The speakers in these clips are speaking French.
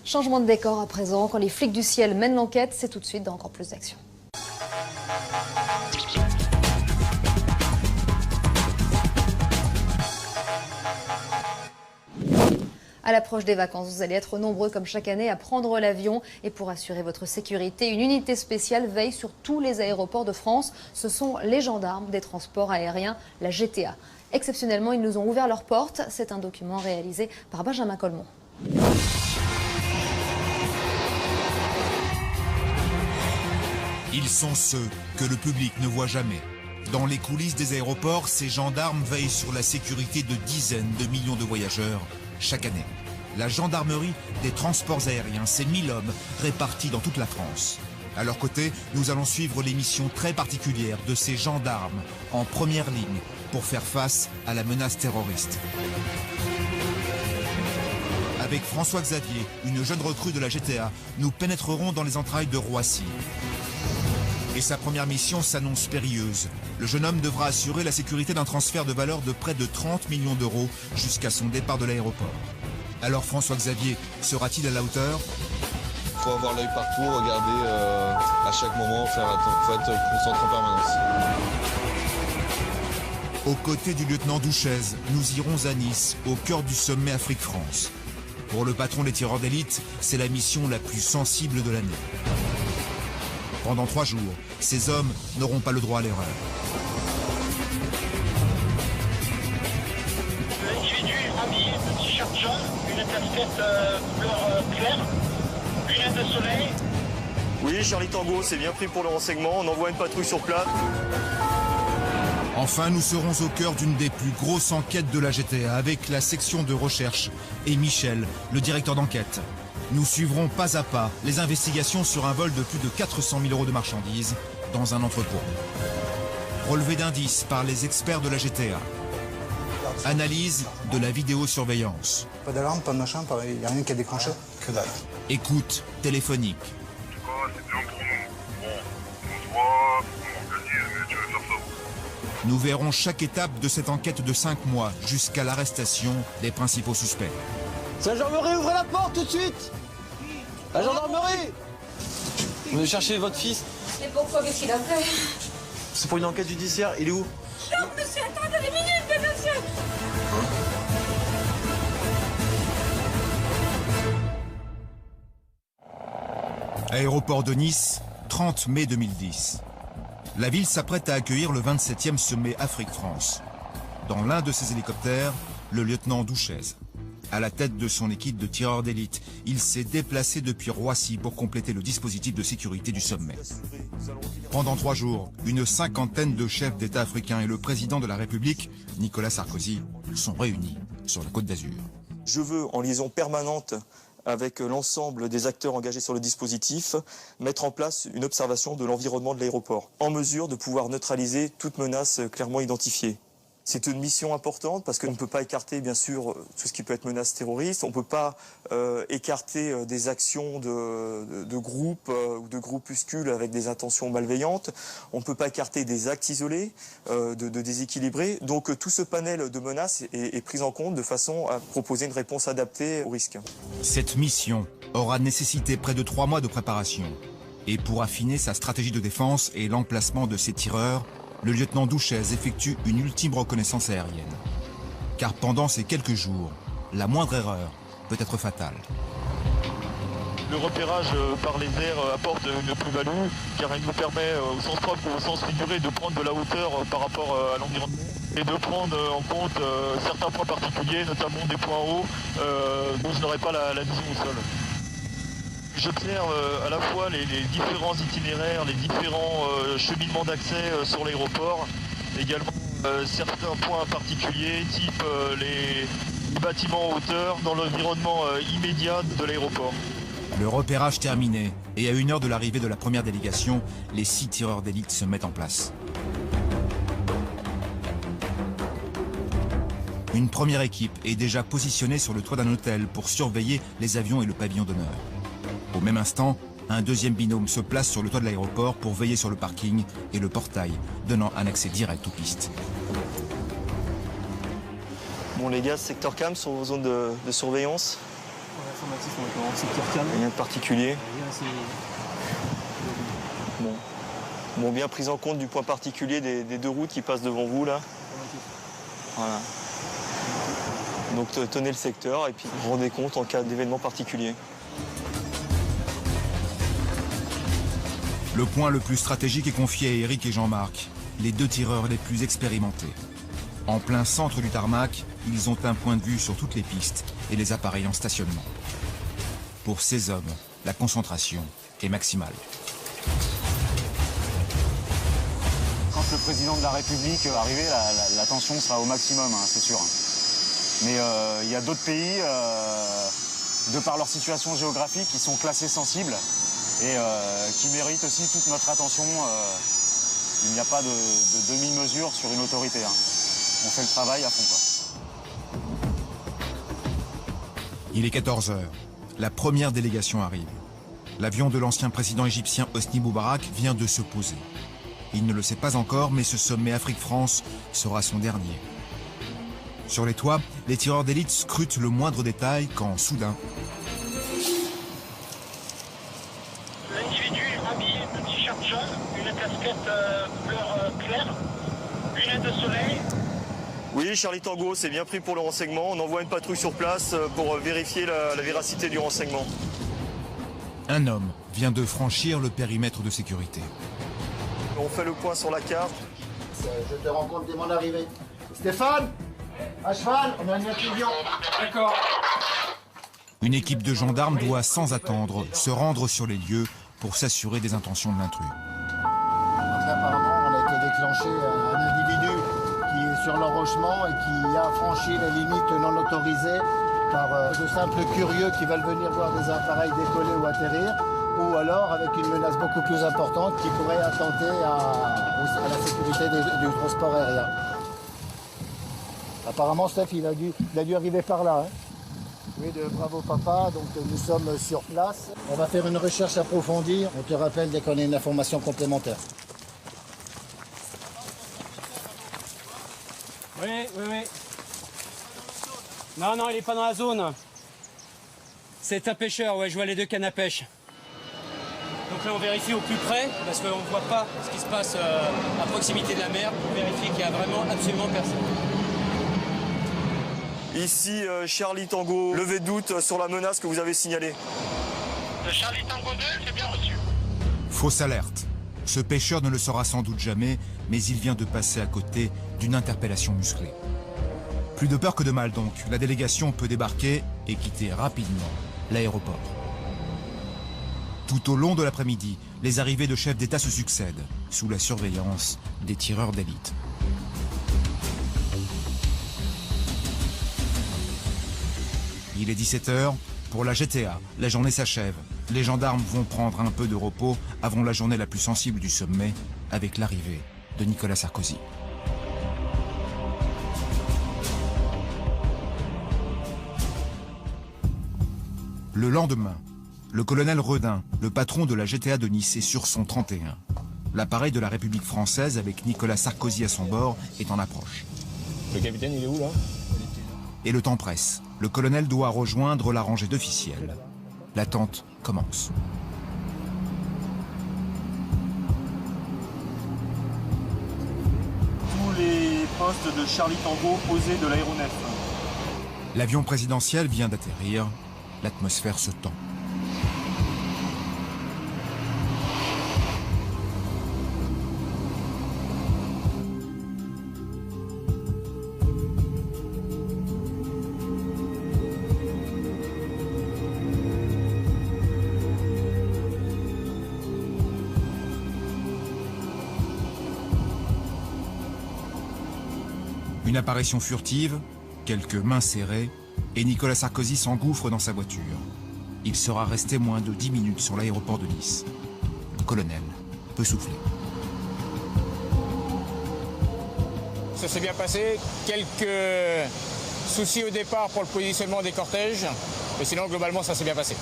Changement de décor à présent, quand les flics du ciel mènent l'enquête, c'est tout de suite dans encore plus d'action. À l'approche des vacances, vous allez être nombreux comme chaque année à prendre l'avion. Et pour assurer votre sécurité, une unité spéciale veille sur tous les aéroports de France. Ce sont les gendarmes des transports aériens, la GTA. Exceptionnellement, ils nous ont ouvert leurs portes. C'est un document réalisé par Benjamin Colmont. Ils sont ceux que le public ne voit jamais. Dans les coulisses des aéroports, ces gendarmes veillent sur la sécurité de dizaines de millions de voyageurs chaque année. La gendarmerie des transports aériens, c'est 1000 hommes répartis dans toute la France. À leur côté, nous allons suivre les missions très particulières de ces gendarmes en première ligne pour faire face à la menace terroriste. Avec François Xavier, une jeune recrue de la GTA, nous pénétrerons dans les entrailles de Roissy. Et sa première mission s'annonce périlleuse. Le jeune homme devra assurer la sécurité d'un transfert de valeur de près de 30 millions d'euros jusqu'à son départ de l'aéroport. Alors François Xavier sera-t-il à la hauteur? Il faut avoir l'œil partout, regarder à chaque moment, il faut être concentré en permanence. Aux côtés du lieutenant Douchez, nous irons à Nice, au cœur du sommet Afrique-France. Pour le patron des tireurs d'élite, c'est la mission la plus sensible de l'année. Pendant 3 jours, ces hommes n'auront pas le droit à l'erreur. L'individu habillé de t-shirt jaune, une casquette couleur claire, lunettes de soleil. Oui, Charlie Tango, c'est bien pris pour le renseignement. On envoie une patrouille sur place. Enfin, nous serons au cœur d'une des plus grosses enquêtes de la GTA avec la section de recherche et Michel, le directeur d'enquête. Nous suivrons pas à pas les investigations sur un vol de plus de 400 000 euros de marchandises dans un entrepôt. Relevé d'indices par les experts de la GTA. Analyse de la vidéosurveillance. Pas d'alarme, pas de machin, il n'y a rien qui a déclenché. Que dalle. Écoute téléphonique. En tout cas, c'est bien pour nous. Bon, on se voit, on organise, mais tu veux faire ça. Nous verrons chaque étape de cette enquête de 5 mois jusqu'à l'arrestation des principaux suspects. C'est la gendarmerie, ouvrez la porte tout de suite! La gendarmerie! Vous venez chercher votre fils? Et pourquoi? Qu'est-ce qu'il a fait? C'est pour une enquête judiciaire, il est où? Non, monsieur, attendez une minute, monsieur! Aéroport de Nice, 30 mai 2010. La ville s'apprête à accueillir le 27e sommet Afrique-France. Dans l'un de ses hélicoptères, le lieutenant Douchez. À la tête de son équipe de tireurs d'élite, il s'est déplacé depuis Roissy pour compléter le dispositif de sécurité du sommet. Pendant 3 jours, une 50aine de chefs d'État africains et le président de la République, Nicolas Sarkozy, sont réunis sur la Côte d'Azur. Je veux, en liaison permanente avec l'ensemble des acteurs engagés sur le dispositif, mettre en place une observation de l'environnement de l'aéroport, en mesure de pouvoir neutraliser toute menace clairement identifiée. C'est une mission importante parce qu'on ne peut pas écarter, bien sûr, tout ce qui peut être menace terroriste. On ne peut pas écarter des actions de groupes ou de groupuscules avec des intentions malveillantes. On ne peut pas écarter des actes isolés, de déséquilibrés. Donc tout ce panel de menaces est pris en compte de façon à proposer une réponse adaptée au risque. Cette mission aura nécessité près de 3 mois de préparation. Et pour affiner sa stratégie de défense et l'emplacement de ses tireurs, le lieutenant Douchez effectue une ultime reconnaissance aérienne. Car pendant ces quelques jours, la moindre erreur peut être fatale. Le repérage par les airs apporte une plus-value, car il nous permet, au sens propre ou au sens figuré, de prendre de la hauteur par rapport à l'environnement et de prendre en compte certains points particuliers, notamment des points hauts dont je n'aurai pas la vision au sol. J'observe à la fois les différents itinéraires, les différents cheminements d'accès sur l'aéroport, également certains points particuliers, type les bâtiments en hauteur, dans l'environnement immédiat de l'aéroport. Le repérage terminé, et à 1 heure de l'arrivée de la première délégation, les 6 tireurs d'élite se mettent en place. Une première équipe est déjà positionnée sur le toit d'un hôtel pour surveiller les avions et le pavillon d'honneur. Au même instant, un deuxième binôme se place sur le toit de l'aéroport pour veiller sur le parking et le portail, donnant un accès direct aux pistes. Bon les gars, secteur CAM sur vos zones de surveillance. Rien de particulier. Bon, bien pris en compte du point particulier des deux routes qui passent devant vous là. Voilà. Donc tenez le secteur et puis rendez compte en cas d'événement particulier. Le point le plus stratégique est confié à Eric et Jean-Marc, les deux tireurs les plus expérimentés. En plein centre du tarmac, ils ont un point de vue sur toutes les pistes et les appareils en stationnement. Pour ces hommes, la concentration est maximale. Quand le président de la République va arriver, la tension sera au maximum, hein, c'est sûr. Mais il y a d'autres pays, de par leur situation géographique, qui sont classés sensibles et qui méritent aussi toute notre attention. Il n'y a pas de demi-mesure sur une autorité. Hein. On fait le travail à fond, quoi. Il est 14 h. La première délégation arrive. L'avion de l'ancien président égyptien Hosni Moubarak vient de se poser. Il ne le sait pas encore, mais ce sommet Afrique-France sera son dernier. Sur les toits, les tireurs d'élite scrutent le moindre détail quand, soudain... L'individu est habillé de t-shirt jaune, une casquette couleur claire, lunettes de soleil. Oui, Charlie Tango, c'est bien pris pour le renseignement. On envoie une patrouille sur place pour vérifier la véracité du renseignement. Un homme vient de franchir le périmètre de sécurité. On fait le point sur la carte. Je te rencontre dès mon arrivée. Stéphane, à cheval, on a un étudiant. D'accord. Une équipe de gendarmes doit, sans attendre, se rendre sur les lieux pour s'assurer des intentions de l'intrus. Apparemment, on a été déclenché un individu qui est sur l'enrochement et qui a franchi les limites non autorisées par de simples curieux qui veulent venir voir des appareils décoller ou atterrir, ou alors avec une menace beaucoup plus importante qui pourrait attenter à la sécurité du transport aérien. Apparemment, Steph, il a dû arriver par là. Hein. Oui, bravo papa, donc nous sommes sur place. On va faire une recherche approfondie. On te rappelle dès qu'on a une information complémentaire. Oui. Non, il est pas dans la zone. C'est un pêcheur, ouais, je vois les deux cannes à pêche. Donc là, on vérifie au plus près, parce qu'on ne voit pas ce qui se passe à proximité de la mer, pour vérifier qu'il n'y a vraiment absolument personne. Ici, Charlie Tango, levez de doute sur la menace que vous avez signalée. Charlie Tango 2, c'est bien reçu. Fausse alerte. Ce pêcheur ne le saura sans doute jamais, mais il vient de passer à côté d'une interpellation musclée. Plus de peur que de mal donc, la délégation peut débarquer et quitter rapidement l'aéroport. Tout au long de l'après-midi, les arrivées de chefs d'État se succèdent, sous la surveillance des tireurs d'élite. Il est 17 h. Pour la GTA, la journée s'achève. Les gendarmes vont prendre un peu de repos avant la journée la plus sensible du sommet, avec l'arrivée de Nicolas Sarkozy. Le lendemain, le colonel Redin, le patron de la GTA de Nice, est sur son 31. L'appareil de la République française, avec Nicolas Sarkozy à son bord, est en approche. Le capitaine, il est où là? Et le temps presse. Le colonel doit rejoindre la rangée d'officiels. L'attente commence. Tous les postes de Charlie Tango posés de l'aéronef. L'avion présidentiel vient d'atterrir. L'atmosphère se tend. Une apparition furtive, quelques mains serrées, et Nicolas Sarkozy s'engouffre dans sa voiture. Il sera resté moins de 10 minutes sur l'aéroport de Nice. Le colonel peut souffler. Ça s'est bien passé. Quelques soucis au départ pour le positionnement des cortèges, mais sinon globalement ça s'est bien passé.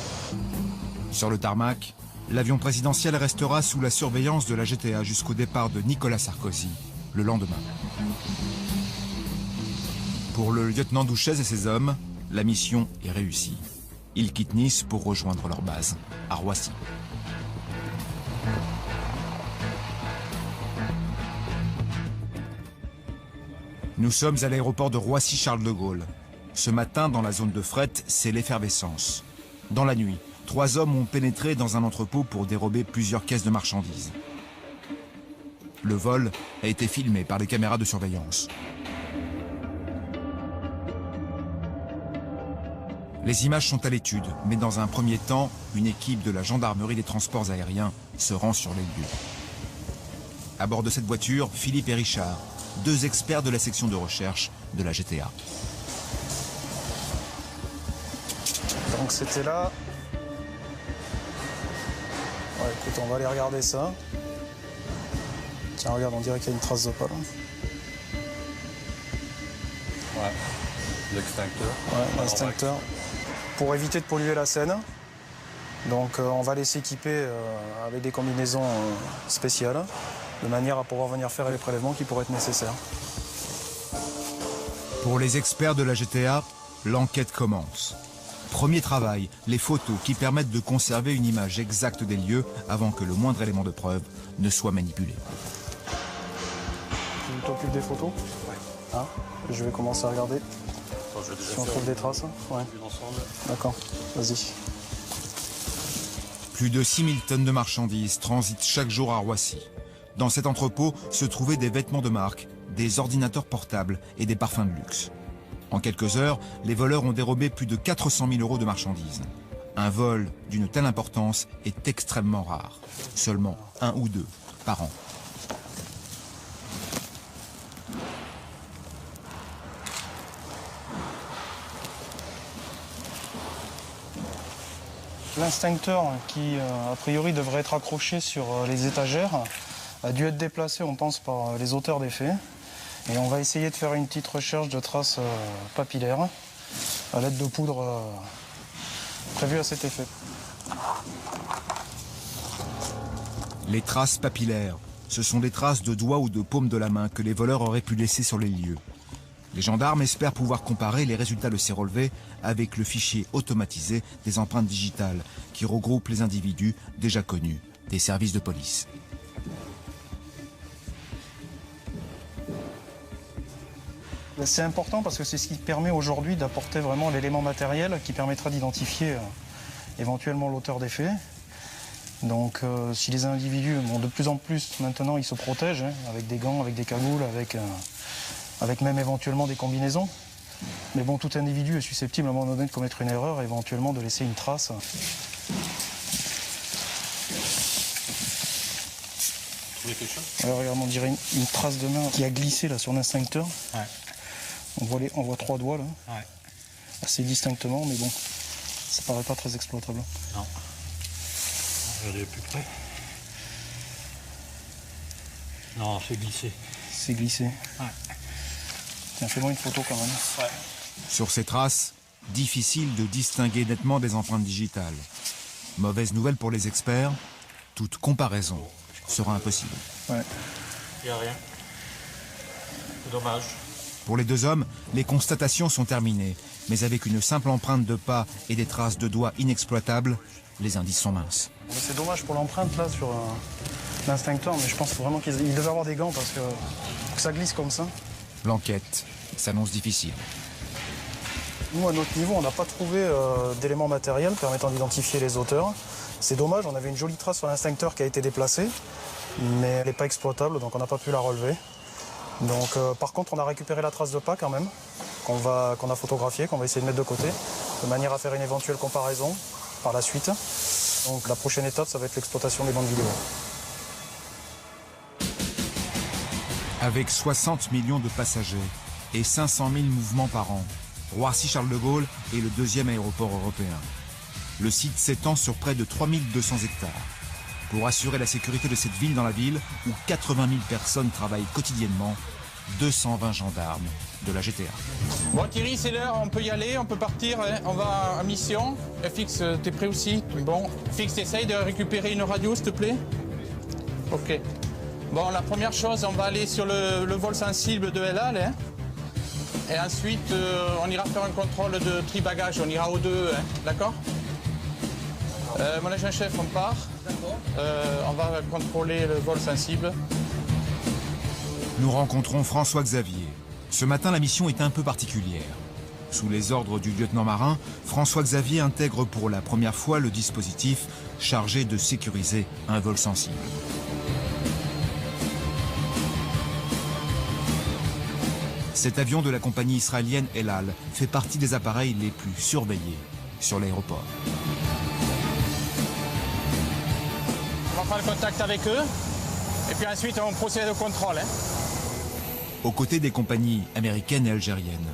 Sur le tarmac, l'avion présidentiel restera sous la surveillance de la GTA jusqu'au départ de Nicolas Sarkozy le lendemain. Pour le lieutenant Douchez et ses hommes, la mission est réussie. Ils quittent Nice pour rejoindre leur base, à Roissy. Nous sommes à l'aéroport de Roissy-Charles de Gaulle. Ce matin, dans la zone de fret, c'est l'effervescence. Dans la nuit, 3 hommes ont pénétré dans un entrepôt pour dérober plusieurs caisses de marchandises. Le vol a été filmé par les caméras de surveillance. Les images sont à l'étude, mais dans un premier temps, une équipe de la gendarmerie des transports aériens se rend sur les lieux. À bord de cette voiture, Philippe et Richard, 2 experts de la section de recherche de la GTA. Donc c'était là. Ouais, écoute, on va aller regarder ça. Tiens, regarde, on dirait qu'il y a une trace de pas là. Ouais, l'extincteur. Ouais, l'extincteur. Pour éviter de polluer la Seine, donc on va les s'équiper avec des combinaisons spéciales, de manière à pouvoir venir faire les prélèvements qui pourraient être nécessaires. Pour les experts de la GTA, l'enquête commence. Premier travail, les photos qui permettent de conserver une image exacte des lieux avant que le moindre élément de preuve ne soit manipulé. Tu t'occupes des photos? Ouais. Hein? Je vais commencer à regarder. Si on trouve des traces? Ouais. D'accord, vas-y. Plus de 6000 tonnes de marchandises transitent chaque jour à Roissy. Dans cet entrepôt se trouvaient des vêtements de marque, des ordinateurs portables et des parfums de luxe. En quelques heures, les voleurs ont dérobé plus de 400 000 € de marchandises. Un vol d'une telle importance est extrêmement rare. Seulement 1 ou 2 par an. L'extincteur qui, a priori, devrait être accroché sur les étagères, a dû être déplacé, on pense, par les auteurs des faits. Et on va essayer de faire une petite recherche de traces papillaires à l'aide de poudre prévue à cet effet. Les traces papillaires, ce sont des traces de doigts ou de paume de la main que les voleurs auraient pu laisser sur les lieux. Les gendarmes espèrent pouvoir comparer les résultats de ces relevés avec le fichier automatisé des empreintes digitales qui regroupe les individus déjà connus des services de police. C'est important parce que c'est ce qui permet aujourd'hui d'apporter vraiment l'élément matériel qui permettra d'identifier éventuellement l'auteur des faits. Donc si les individus, de plus en plus maintenant, ils se protègent avec des gants, avec des cagoules, avec même éventuellement des combinaisons. Mais bon, tout individu est susceptible à un moment donné de commettre une erreur, éventuellement de laisser une trace. Alors regarde, on dirait une trace de main qui a glissé là sur l'extincteur. Ouais. On voit 3 doigts là. Ouais. Assez distinctement, mais bon, ça paraît pas très exploitable. Non. Regardez plus près. Non, c'est glissé. C'est glissé. Ouais. Tiens, fais-moi une photo quand même. Ouais. Sur ces traces, difficile de distinguer nettement des empreintes digitales. Mauvaise nouvelle pour les experts, toute comparaison sera impossible. Ouais. Il n'y a rien. C'est dommage. Pour les 2 hommes, les constatations sont terminées. Mais avec une simple empreinte de pas et des traces de doigts inexploitables, les indices sont minces. C'est dommage pour l'empreinte là sur l'instincteur, mais je pense vraiment qu'ils devaient avoir des gants parce que ça glisse comme ça. L'enquête s'annonce difficile. Nous, à notre niveau, on n'a pas trouvé d'éléments matériels permettant d'identifier les auteurs. C'est dommage, on avait une jolie trace sur l'instincteur qui a été déplacée, mais elle n'est pas exploitable, donc on n'a pas pu la relever. Donc, par contre, on a récupéré la trace de pas quand même, qu'on a photographiée, qu'on va essayer de mettre de côté, de manière à faire une éventuelle comparaison par la suite. Donc la prochaine étape, ça va être l'exploitation des bandes vidéo. Avec 60 millions de passagers et 500 000 mouvements par an, Roissy-Charles de Gaulle est le 2e aéroport européen. Le site s'étend sur près de 3200 hectares. Pour assurer la sécurité de cette ville dans la ville, où 80 000 personnes travaillent quotidiennement, 220 gendarmes de la GTA. Bon Thierry, c'est l'heure, on peut y aller, on peut partir, hein. On va à mission. FX, t'es prêt aussi? Bon, FX, essaye de récupérer une radio, s'il te plaît. Ok. Bon, la première chose, on va aller sur le vol sensible de El Al. Hein. Et ensuite, on ira faire un contrôle de tri-bagages. On ira aux deux, hein, d'accord? Mon agent-chef, on part. On va contrôler le vol sensible. Nous rencontrons François Xavier. Ce matin, la mission est un peu particulière. Sous les ordres du lieutenant-marin, François Xavier intègre pour la première fois le dispositif chargé de sécuriser un vol sensible. Cet avion de la compagnie israélienne El Al fait partie des appareils les plus surveillés sur l'aéroport. On va prendre contact avec eux et puis ensuite on procède au contrôle. Hein. Aux côtés des compagnies américaines et algériennes,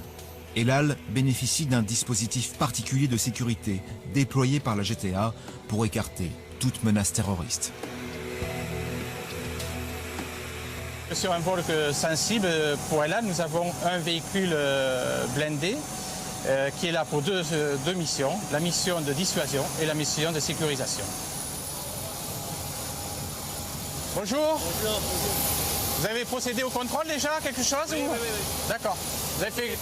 El Al bénéficie d'un dispositif particulier de sécurité déployé par la GTA pour écarter toute menace terroriste. Sur un vol sensible, pour El Al, nous avons un véhicule blindé qui est là pour deux missions, la mission de dissuasion et la mission de sécurisation. Bonjour. Bonjour. Vous avez procédé au contrôle déjà, quelque chose? Oui, oui. D'accord. Vous avez fait...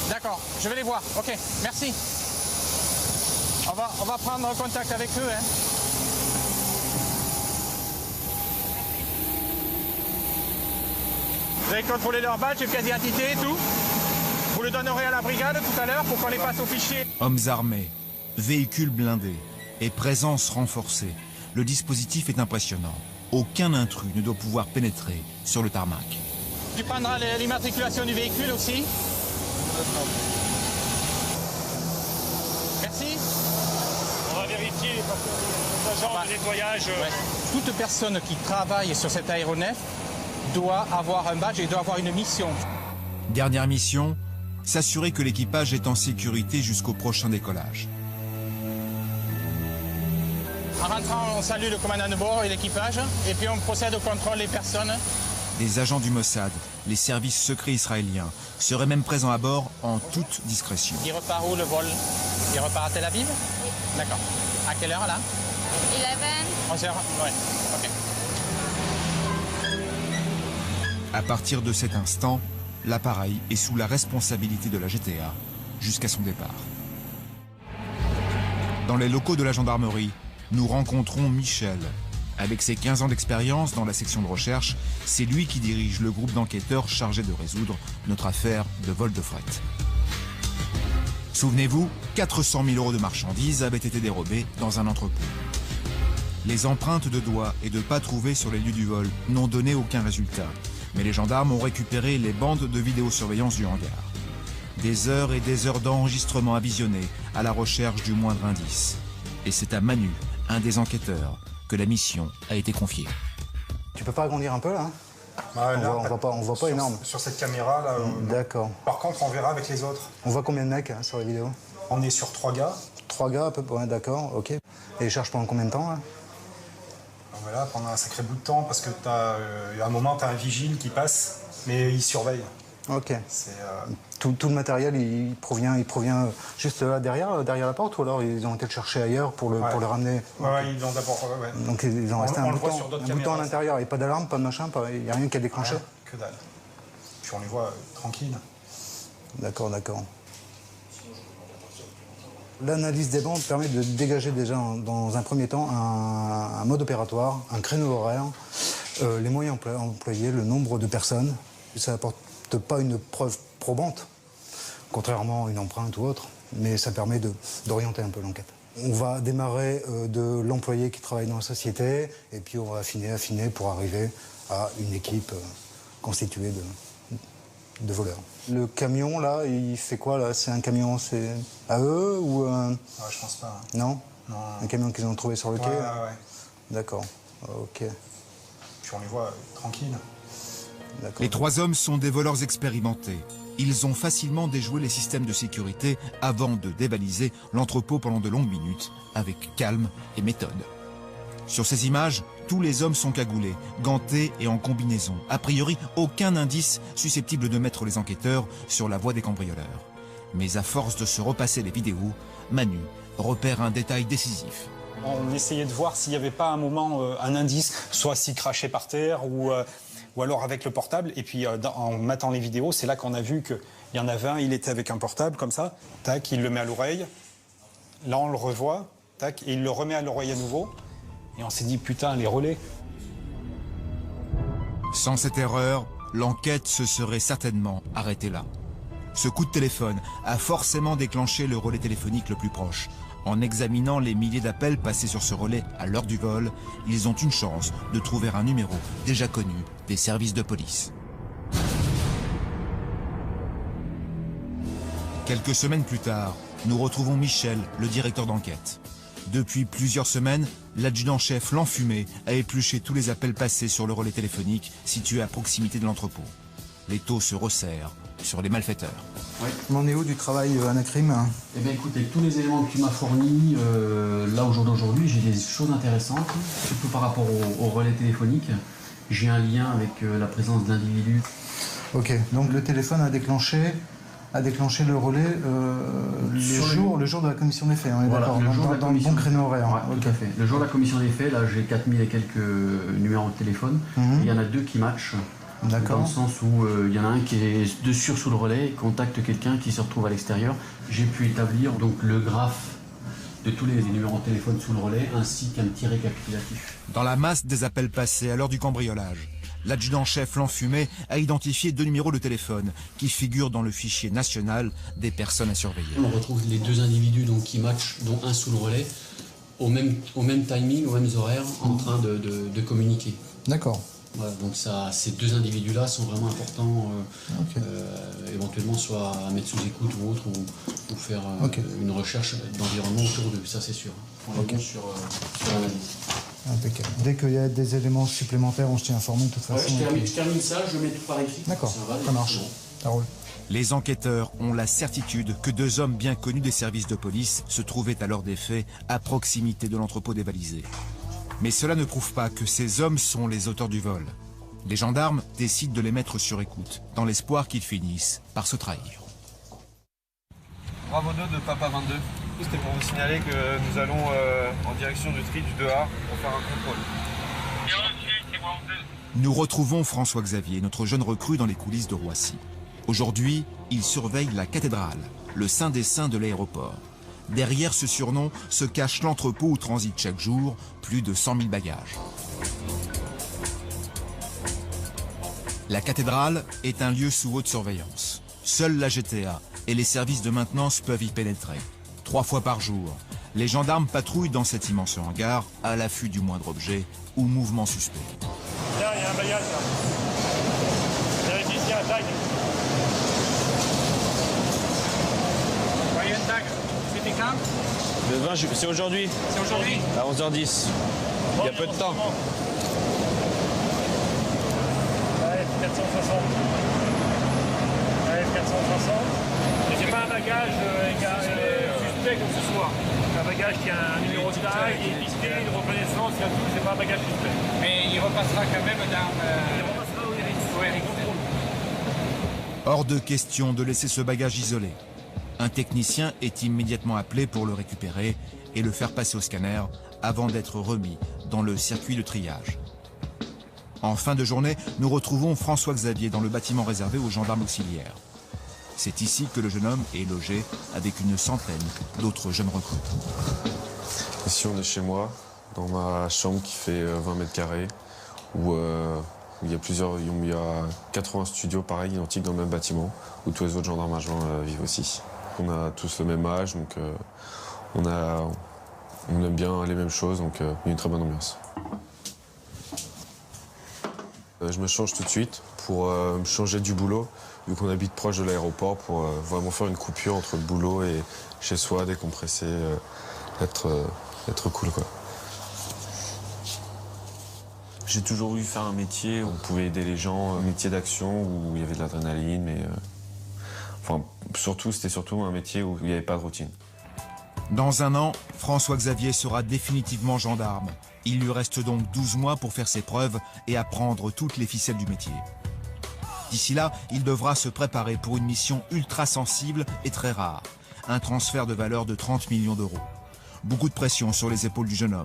D'accord, je vais les voir. Ok, merci. On va prendre contact avec eux. Hein. Vous avez contrôlé leur badge, pièce d'identité et tout. Vous le donnerez à la brigade tout à l'heure pour qu'on les passe au fichier. Hommes armés, véhicules blindés et présence renforcée. Le dispositif est impressionnant. Aucun intrus ne doit pouvoir pénétrer sur le tarmac. Tu prendras l'immatriculation du véhicule aussi. Merci. On va vérifier parce que l'agent de nettoyage... Ouais. Toute personne qui travaille sur cet aéronef doit avoir un badge et doit avoir une mission. Dernière mission, s'assurer que l'équipage est en sécurité jusqu'au prochain décollage. En rentrant, on salue le commandant de bord et l'équipage, et puis on procède au contrôle des personnes. Des agents du Mossad, les services secrets israéliens, seraient même présents à bord en toute discrétion. Il repart où le vol? Il repart à Tel Aviv? Oui. D'accord. À quelle heure là? 11 heures? Ouais. Ok. À partir de cet instant, l'appareil est sous la responsabilité de la GTA jusqu'à son départ. Dans les locaux de la gendarmerie, nous rencontrons Michel. Avec ses 15 ans d'expérience dans la section de recherche, c'est lui qui dirige le groupe d'enquêteurs chargé de résoudre notre affaire de vol de fret. Souvenez-vous, 400 000 € de marchandises avaient été dérobées dans un entrepôt. Les empreintes de doigts et de pas trouvées sur les lieux du vol n'ont donné aucun résultat. Mais les gendarmes ont récupéré les bandes de vidéosurveillance du hangar. Des heures et des heures d'enregistrement à visionner à la recherche du moindre indice. Et c'est à Manu, un des enquêteurs, que la mission a été confiée. Tu peux pas agrandir un peu là, bah, on voit pas énorme. Sur cette caméra là. D'accord. Par contre, on verra avec les autres. On voit combien de mecs hein, sur la vidéo? On est sur 3 gars. 3 gars à peu près, d'accord, ok. Et ils cherchent pendant combien de temps là? Voilà, pendant un sacré bout de temps, parce que à un moment, tu as un vigile qui passe, mais il surveille. Ok. Tout le matériel, il provient juste là derrière la porte, ou alors ils ont été le chercher ailleurs pour le ramener? Ouais, ils ont d'abord... Ouais. Donc ils ont resté un bouton à l'intérieur, et pas d'alarme, pas de machin, il n'y a rien qui a déclenché? Rien, que dalle. Puis on les voit tranquilles. D'accord. L'analyse des bandes permet de dégager déjà dans un premier temps un mode opératoire, un créneau horaire, les moyens employés, le nombre de personnes. Ça n'apporte pas une preuve probante, contrairement à une empreinte ou autre, mais ça permet d'orienter un peu l'enquête. On va démarrer de l'employé qui travaille dans la société, et puis on va affiner pour arriver à une équipe constituée de voleurs. Le camion, là, il fait quoi, là? C'est un camion, c'est à eux ou... Ouais, je pense pas. Non? Non. Un camion qu'ils ont trouvé sur le quai? Ouais. D'accord, ok. Puis on les voit tranquilles. Les 3 hommes sont des voleurs expérimentés. Ils ont facilement déjoué les systèmes de sécurité avant de dévaliser l'entrepôt pendant de longues minutes, avec calme et méthode. Sur ces images, tous les hommes sont cagoulés, gantés et en combinaison. A priori, aucun indice susceptible de mettre les enquêteurs sur la voie des cambrioleurs. Mais à force de se repasser les vidéos, Manu repère un détail décisif. On essayait de voir s'il n'y avait pas un moment un indice, soit s'il crachait par terre ou ou alors avec le portable. Et puis en matant les vidéos, c'est là qu'on a vu qu'il y en avait un, il était avec un portable comme ça, tac, il le met à l'oreille. Là, on le revoit, tac, et il le remet à l'oreille à nouveau. Et on s'est dit, putain, les relais. Sans cette erreur, l'enquête se serait certainement arrêtée là. Ce coup de téléphone a forcément déclenché le relais téléphonique le plus proche. En examinant les milliers d'appels passés sur ce relais à l'heure du vol, ils ont une chance de trouver un numéro déjà connu des services de police. Quelques semaines plus tard, nous retrouvons Michel, le directeur d'enquête. Depuis plusieurs semaines, l'adjudant-chef L'Enfumé a épluché tous les appels passés sur le relais téléphonique situé à proximité de l'entrepôt. Les taux se resserrent sur les malfaiteurs. Oui. On en est où du travail Anacrime? Eh bien écoute, avec tous les éléments que tu m'as fournis, là au jour d'aujourd'hui, j'ai des choses intéressantes, surtout par rapport au relais téléphonique. J'ai un lien avec la présence d'individus. Ok, donc le téléphone a déclenché le relais le jour de la commission des faits, on est voilà, d'accord, dans le bon créneau horaire. Ouais, okay. Tout à fait. Le jour de la commission des faits, là j'ai 4000 et quelques numéros de téléphone. Il y en a 2 qui matchent. Dans le sens où il y en a un qui est de sûr sous le relais, contacte quelqu'un qui se retrouve à l'extérieur. J'ai pu établir donc le graphe de tous les numéros de téléphone sous le relais ainsi qu'un petit récapitulatif. Dans la masse des appels passés à l'heure du cambriolage, l'adjudant-chef L'Enfumé a identifié 2 numéros de téléphone qui figurent dans le fichier national des personnes à surveiller. On retrouve les 2 individus donc, qui matchent, dont un sous le relais, au même timing, aux mêmes horaires, en train de communiquer. D'accord. Voilà, donc ces 2 individus-là sont vraiment importants, éventuellement soit à mettre sous écoute ou autre, ou faire une recherche d'environnement autour d'eux, ça c'est sûr. On est bon sur l'analyse. Impeccable. Dès qu'il y a des éléments supplémentaires, on se tient informé de toute façon. Je termine ça, je mets tout par écrit. D'accord, ça marche. Ça roule. Les enquêteurs ont la certitude que 2 hommes bien connus des services de police se trouvaient à l'heure des faits à proximité de l'entrepôt dévalisé. Mais cela ne prouve pas que ces hommes sont les auteurs du vol. Les gendarmes décident de les mettre sur écoute, dans l'espoir qu'ils finissent par se trahir. Bravo 2 de Papa 22. C'était pour vous signaler que nous allons en direction du tri du 2A pour faire un contrôle. Nous retrouvons François-Xavier, notre jeune recrue dans les coulisses de Roissy. Aujourd'hui, il surveille la cathédrale, le saint des saints de l'aéroport. Derrière ce surnom se cache l'entrepôt où transitent chaque jour plus de 100 000 bagages. La cathédrale est un lieu sous haute surveillance. Seule la GTA et les services de maintenance peuvent y pénétrer. 3 fois par jour, les gendarmes patrouillent dans cet immense hangar à l'affût du moindre objet ou mouvement suspect. Là, il y a un bagage là. Vérifie s'il y a un tag. Il y a un tag. C'était quand? Le 20 juillet, c'est aujourd'hui. C'est aujourd'hui. À 11h10. Il y a peu de temps. Ouais, 460. Ouais, 460. Mais c'est pas un bagage suspect comme ce soir. C'est un bagage qui a un numéro de tag, une une reconnaissance, il y a tout. C'est pas un bagage suspect. Mais il repassera quand même dans... Il repassera au RIC. Hors de question de laisser ce bagage isolé. Un technicien est immédiatement appelé pour le récupérer et le faire passer au scanner avant d'être remis dans le circuit de triage. En fin de journée, nous retrouvons François-Xavier dans le bâtiment réservé aux gendarmes auxiliaires. C'est ici que le jeune homme est logé avec une centaine d'autres jeunes recrues. Ici, on est chez moi, dans ma chambre qui fait 20 mètres carrés, où il y a 80 studios pareils, identiques dans le même bâtiment, où tous les autres gendarmes adjoints vivent aussi. On a tous le même âge, donc on aime bien les mêmes choses, donc il y a une très bonne ambiance. Je me change tout de suite pour me changer du boulot, vu qu'on habite proche de l'aéroport, pour vraiment faire une coupure entre le boulot et chez soi, décompresser, être cool, quoi. J'ai toujours voulu faire un métier où on pouvait aider les gens, un métier d'action où il y avait de l'adrénaline, mais c'était surtout un métier où il n'y avait pas de routine. Dans 1 an, François-Xavier sera définitivement gendarme. Il lui reste donc 12 mois pour faire ses preuves et apprendre toutes les ficelles du métier. D'ici là, il devra se préparer pour une mission ultra sensible et très rare. Un transfert de valeur de 30 millions d'euros. Beaucoup de pression sur les épaules du jeune homme.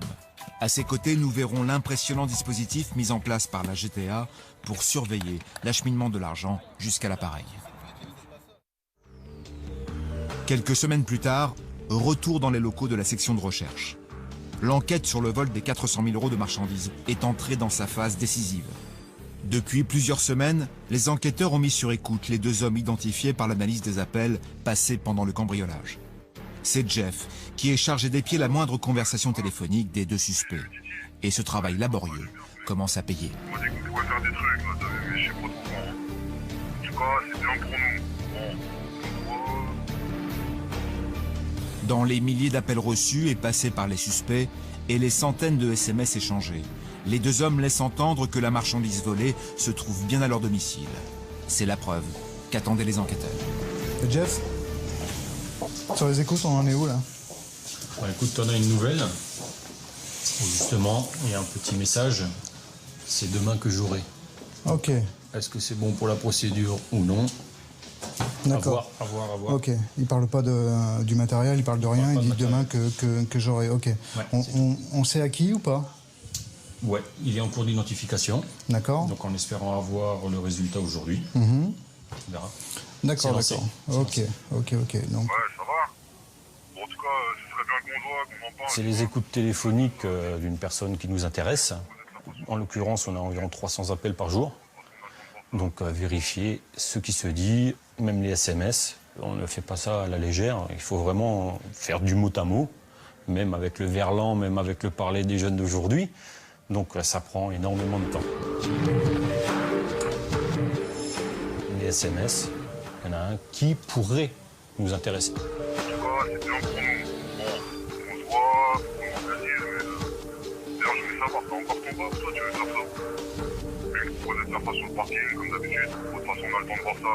À ses côtés, nous verrons l'impressionnant dispositif mis en place par la GTA pour surveiller l'acheminement de l'argent jusqu'à l'appareil. Quelques semaines plus tard, retour dans les locaux de la section de recherche. L'enquête sur le vol des 400 000 € de marchandises est entrée dans sa phase décisive. Depuis plusieurs semaines, les enquêteurs ont mis sur écoute les deux hommes identifiés par l'analyse des appels passés pendant le cambriolage. C'est Jeff qui est chargé d'épier la moindre conversation téléphonique des deux suspects. Et ce travail laborieux commence à payer. On m'a dit qu'on pouvait faire des trucs, là, mais je sais pas trop comment. En tout cas, c'est bien pour nous. Dans les milliers d'appels reçus et passés par les suspects et les centaines de SMS échangés, les deux hommes laissent entendre que la marchandise volée se trouve bien à leur domicile. C'est la preuve qu'attendaient les enquêteurs. Et Jeff, sur les écoutes, on en est où là? Écoute, on a une nouvelle. Justement, il y a un petit message. C'est demain que j'aurai. Ok. Est-ce que c'est bon pour la procédure ou non? D'accord. À voir. Ok. Il parle pas du matériel, il parle de rien. Il dit demain que j'aurai. Ok. Ouais, on sait à qui ou pas? Ouais, il est en cours d'identification. D'accord. Donc en espérant avoir le résultat aujourd'hui. On verra. D'accord. Ok. Donc. Ouais, ça va. Bon, en tout cas, ce serait bien qu'on en parle. C'est les écoutes téléphoniques d'une personne qui nous intéresse. En l'occurrence, on a environ 300 appels par jour. Donc vérifier ce qui se dit, même les SMS. On ne fait pas ça à la légère. Il faut vraiment faire du mot à mot, même avec le verlan, même avec le parler des jeunes d'aujourd'hui. Donc ça prend énormément de temps. Les SMS, il y en a un qui pourrait nous intéresser. En tout cas, c'est bien pour nous. Bon, on se voit, on organise, mais... D'ailleurs, je vais savoir, t'as encore ton box, toi, tu veux faire ça? Je te propose de faire ça sur le parking, comme d'habitude. De toute façon, on a le temps de voir ça.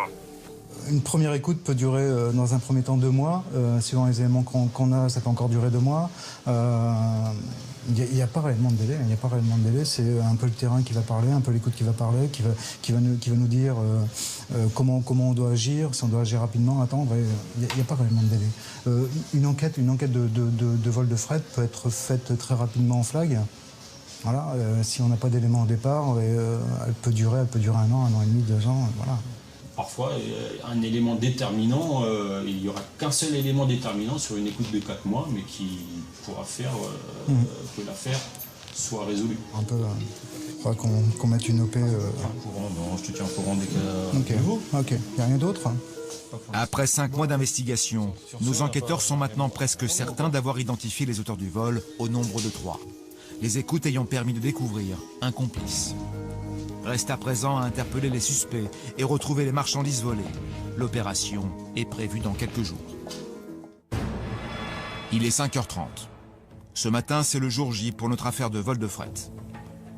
Une première écoute peut durer dans un premier temps 2 mois. Suivant les éléments qu'on a, ça peut encore durer 2 mois. Il n'y a pas réellement de délai. C'est un peu le terrain qui va parler, un peu l'écoute qui va parler, qui va nous dire comment on doit agir, si on doit agir rapidement, attendre. Il n'y a pas réellement de délai. Une enquête de vol de fret peut être faite très rapidement en flag. Voilà. Si on n'a pas d'éléments au départ, elle peut durer 1 an, 1 an et demi, 2 ans. Voilà. Parfois, un élément déterminant, il n'y aura qu'un seul élément déterminant sur une écoute de 4 mois, mais qui pourra faire que l'affaire soit résolue. Un peu, il faudra qu'on mette une OP. Je te tiens au courant dès qu'il y a nouveau. Ok, il n'y a rien d'autre? Après 5 mois d'investigation, nos enquêteurs sont maintenant presque certains d'avoir identifié les auteurs du vol au nombre de 3. Les écoutes ayant permis de découvrir un complice. Reste à présent à interpeller les suspects et retrouver les marchandises volées. L'opération est prévue dans quelques jours. Il est 5h30. Ce matin, c'est le jour J pour notre affaire de vol de fret.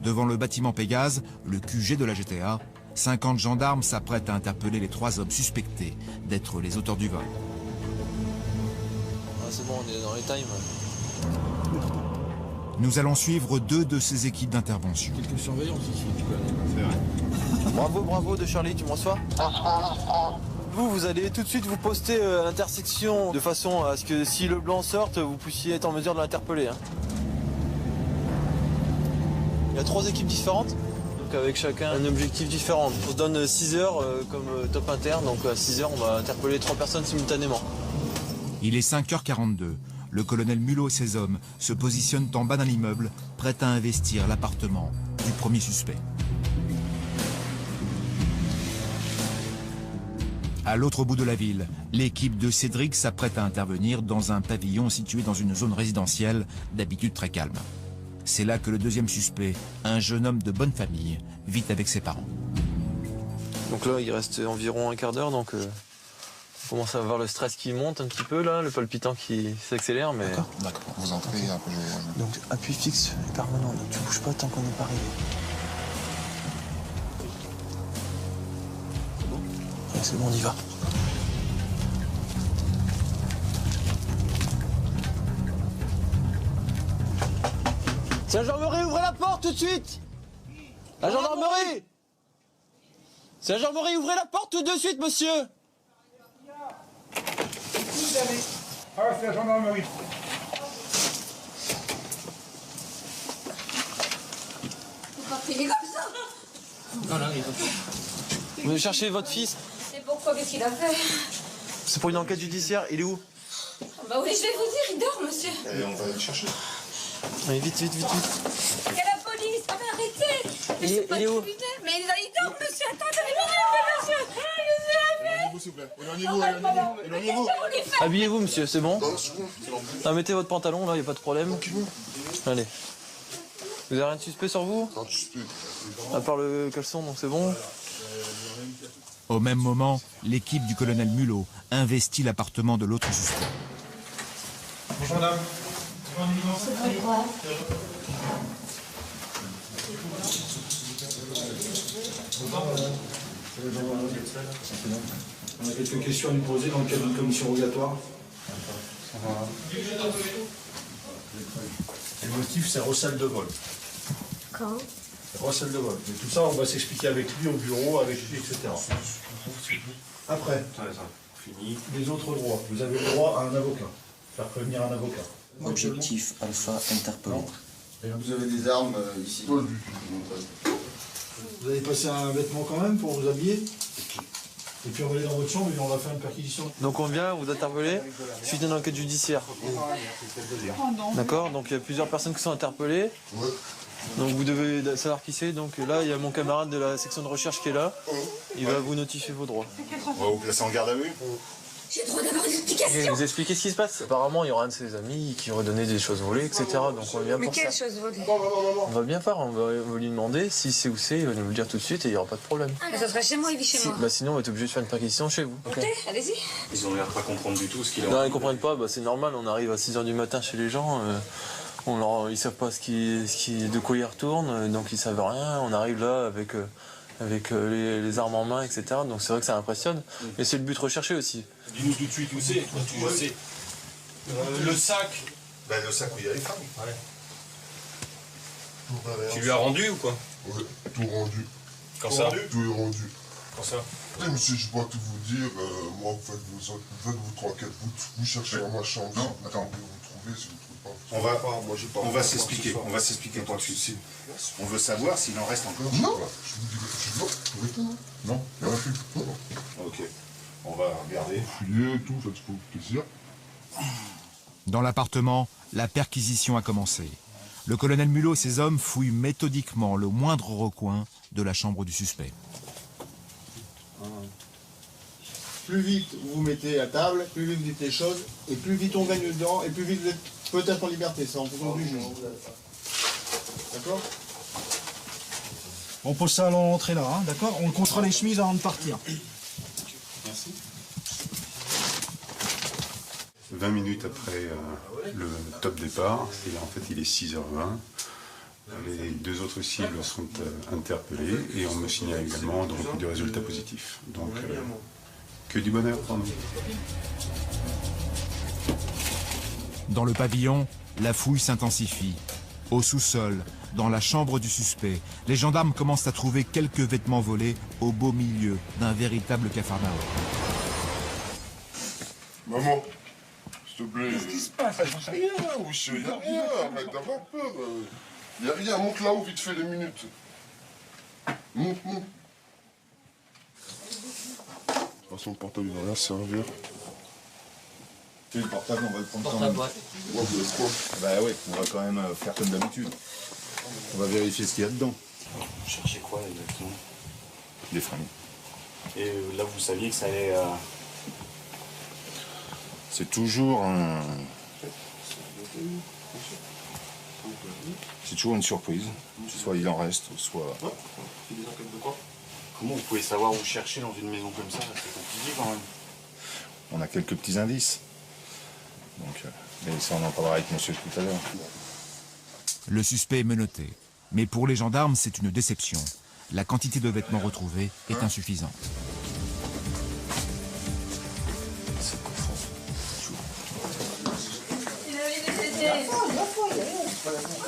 Devant le bâtiment Pégase, le QG de la GTA, 50 gendarmes s'apprêtent à interpeller les 3 hommes suspectés d'être les auteurs du vol. Ah, c'est bon, on est dans les times. Nous allons suivre 2 de ces équipes d'intervention. Quelques surveillants ici, c'est vrai. Bravo de Charlie, tu me reçois? Vous allez tout de suite vous poster à l'intersection de façon à ce que si le blanc sorte, vous puissiez être en mesure de l'interpeller. Hein. Il y a 3 équipes différentes, donc avec chacun un objectif différent. On se donne 6 heures comme top interne, donc à 6 heures on va interpeller 3 personnes simultanément. Il est 5h42. Le colonel Mulot et ses hommes se positionnent en bas d'un immeuble, prêts à investir l'appartement du premier suspect. À l'autre bout de la ville, l'équipe de Cédric s'apprête à intervenir dans un pavillon situé dans une zone résidentielle, d'habitude très calme. C'est là que le deuxième suspect, un jeune homme de bonne famille, vit avec ses parents. Donc là, il reste environ un quart d'heure, donc on commence à avoir le stress qui monte un petit peu, là, le palpitant qui s'accélère, mais... D'accord, vous entrez, après je vous... Donc appui fixe et permanent, donc tu bouges pas tant qu'on n'est pas arrivé. C'est bon? Ouais, c'est bon, on y va. C'est la gendarmerie, ouvrez la porte tout de suite! La gendarmerie! C'est la gendarmerie, ouvrez la porte tout de suite, monsieur! Ah, c'est la gendarmerie. parti comme ça. Voilà, vous venez chercher votre fils? Et pourquoi, qu'est-ce qu'il a fait? C'est pour une enquête judiciaire, il est où? Bah oui, je vais vous dire, il dort, monsieur. Et on va aller le chercher. Allez, vite, vite, vite, vite. Il y a la police. Ah, mais arrêtez. Mais Il est où? Mais il dort, monsieur. Attends, monsieur. Éloignez-vous, s'il vous plaît. Éloignez-vous. Éloignez-vous. Habillez-vous, monsieur, c'est bon? Ah, mettez votre pantalon, là, il n'y a pas de problème. Allez. Vous avez rien de suspect sur vous? Non, suspect. À part le caleçon, donc c'est bon? Au même moment, l'équipe du colonel Mulot investit l'appartement de l'autre suspect. Bonjour madame. On a quelques questions à lui poser dans le cadre d'une commission rogatoire. Et le motif, c'est recel de vol. Quand? Recel de vol. Mais tout ça, on va s'expliquer avec lui au bureau, avec lui, etc. Après, Fini. les autres droits. Vous avez le droit à un avocat. Faire prévenir un avocat. Objectif Alpha interpellé. Vous avez des armes ici. Vous avez passé un vêtement quand même pour vous habiller. Et puis on va aller dans votre chambre et on va faire une perquisition. Donc on vient vous interpeller suite à une enquête judiciaire. D'accord? Donc il y a plusieurs personnes qui sont interpellées. Donc vous devez savoir qui c'est. Donc là, il y a mon camarade de la section de recherche qui est là. Il va vous notifier vos droits. On va vous placer en garde à vue. J'ai le droit d'avoir des Et explications. vous expliquez ce qui se passe. Apparemment, il y aura un de ses amis qui aurait donné des choses volées, etc. Donc on vient Mais pour ça. quelle chose volée? On va bien faire, on va lui demander si c'est où c'est, il va nous le dire tout de suite et il n'y aura pas de problème. Mais ça serait chez moi, il vit chez moi. Bah sinon, on va être obligé de faire une perquisition chez vous. Ok, allez-y. Ils ont l'air de pas comprendre du tout ce qu'il a. Non, ils comprennent pas, bah, c'est normal, on arrive à 6h du matin chez les gens, ils savent pas de quoi ils retournent, donc ils savent rien. On arrive là avec les armes en main, etc. Donc c'est vrai que ça impressionne. Et c'est le but recherché aussi. Dis-nous tout de suite où c'est. Tu sais. Le sac. Ben, le sac où il y a les femmes. Tu lui as rendu ou quoi? Oui, tout rendu. Quand ça? Tout est rendu. Quand ça? Écoutez, monsieur, je dois tout vous dire. Moi, vous faites votre enquête. Vous cherchez dans ma chambre. Non, attends. Vous trouvez, si vous ne trouvez pas. On va s'expliquer. On va s'expliquer toi dessus. On veut savoir s'il en reste encore. Non, je vous dis, non, il n'y en a plus. Ok. On va regarder. Fouillez, tout, faites-vous plaisir. Dans l'appartement, la perquisition a commencé. Le colonel Mulot et ses hommes fouillent méthodiquement le moindre recoin de la chambre du suspect. Plus vite vous vous mettez à table, plus vite vous dites les choses, et plus vite on gagne dedans, et plus vite vous êtes peut-être en liberté. C'est en fonction du juge. D'accord? On pose ça à l'entrée là, hein, d'accord? On comptera les chemises avant de partir. Merci. 20 minutes après le top départ, en fait il est 6h20. Les deux autres cibles sont interpellées et on me signale également donc, des résultats positifs. Donc que du bonheur pour nous. Dans le pavillon, la fouille s'intensifie. Au sous-sol, dans la chambre du suspect, les gendarmes commencent à trouver quelques vêtements volés au beau milieu d'un véritable capharnaüm. Maman, s'il te plaît. Qu'est-ce qui se passe? Rien, monsieur, il n'y a rien. Arrête d'avoir peur. Il n'y a rien. Monte là-haut, vite fait, les minutes. Monte. De toute façon, le portable, il va rien servir. Le portable, on va le prendre quand même. Ouais, vous êtes quoi? Bah ouais, on va quand même faire comme d'habitude. On va vérifier ce qu'il y a dedans. Vous cherchez quoi exactement? Des fringues. Et là, vous saviez que ça allait... C'est toujours un... C'est toujours une surprise. Soit il en reste, soit... Comment vous pouvez savoir où chercher dans une maison comme ça? C'est compliqué quand même. On a quelques petits indices. Donc, mais ça, on en parlera avec monsieur tout à l'heure. Le suspect est menotté. Mais pour les gendarmes, c'est une déception. La quantité de vêtements retrouvés est insuffisante.